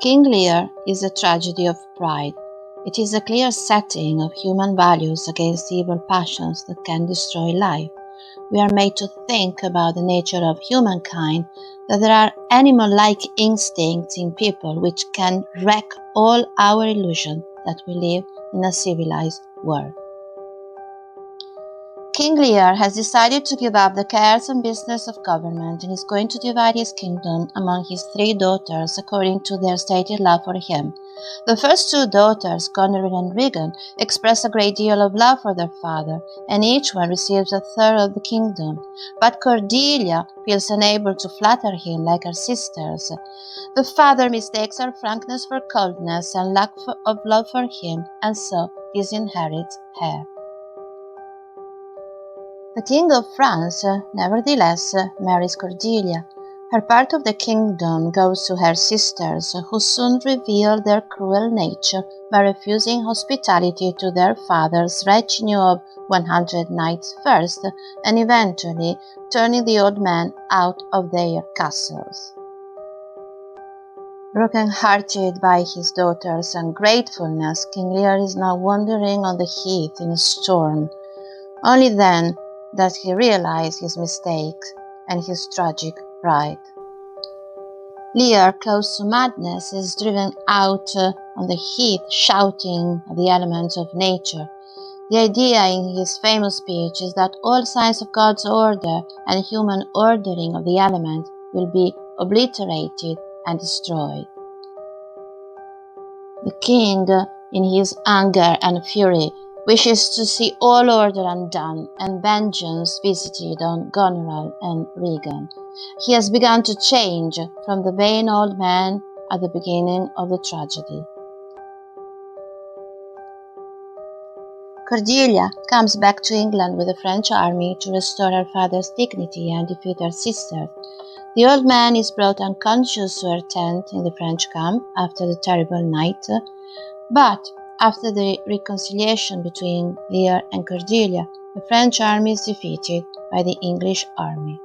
King Lear is a tragedy of pride. It is a clear setting of human values against evil passions that can destroy life. We are made to think about the nature of humankind, that there are animal-like instincts in people which can wreck all our illusion that we live in a civilized world. King Lear has decided to give up the cares and business of government and is going to divide his kingdom among his 3 daughters according to their stated love for him. The first 2 daughters, Goneril and Regan, express a great deal of love for their father, and each one receives a third of the kingdom. But Cordelia feels unable to flatter him like her sisters. The father mistakes her frankness for coldness and lack of love for him, and so disinherits her. The King of France, nevertheless, marries Cordelia. Her part of the kingdom goes to her sisters, who soon reveal their cruel nature by refusing hospitality to their father's retinue of 100 knights first, and eventually turning the old man out of their castles. Broken-hearted by his daughter's ungratefulness, King Lear is now wandering on the heath in a storm. Only then does he realize his mistakes and his tragic pride. Lear, close to madness, is driven out on the heath shouting at the elements of nature. The idea in his famous speech is that all signs of God's order and human ordering of the elements will be obliterated and destroyed. The king, in his anger and fury, wishes to see all order undone and vengeance visited on Goneril and Regan. He has begun to change from the vain old man at the beginning of the tragedy. Cordelia comes back to England with the French army to restore her father's dignity and defeat her sister. The old man is brought unconscious to her tent in the French camp after the terrible night, but after the reconciliation between Lear and Cordelia, the French army is defeated by the English army.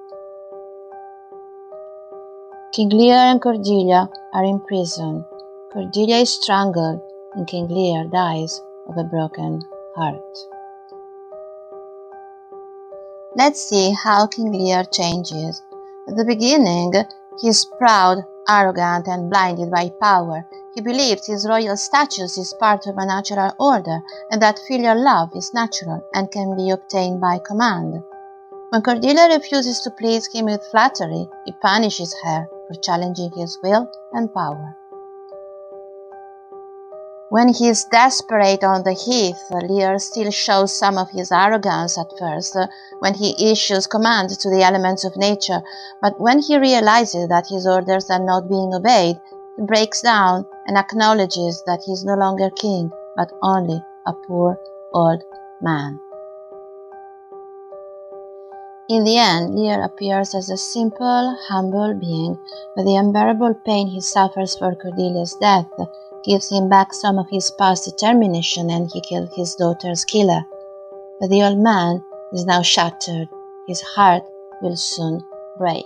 King Lear and Cordelia are in prison. Cordelia is strangled and King Lear dies of a broken heart. Let's see how King Lear changes. At the beginning, he is proud, arrogant, and blinded by power. He believes his royal status is part of a natural order, and that filial love is natural and can be obtained by command. When Cordelia refuses to please him with flattery, he punishes her for challenging his will and power. When he is desperate on the heath, Lear still shows some of his arrogance at first, when he issues commands to the elements of nature, but when he realizes that his orders are not being obeyed, he breaks down and acknowledges that he is no longer king, but only a poor old man. In the end, Lear appears as a simple, humble being, but the unbearable pain he suffers for Cordelia's death gives him back some of his past determination, and he killed his daughter's killer. But the old man is now shattered. His heart will soon break.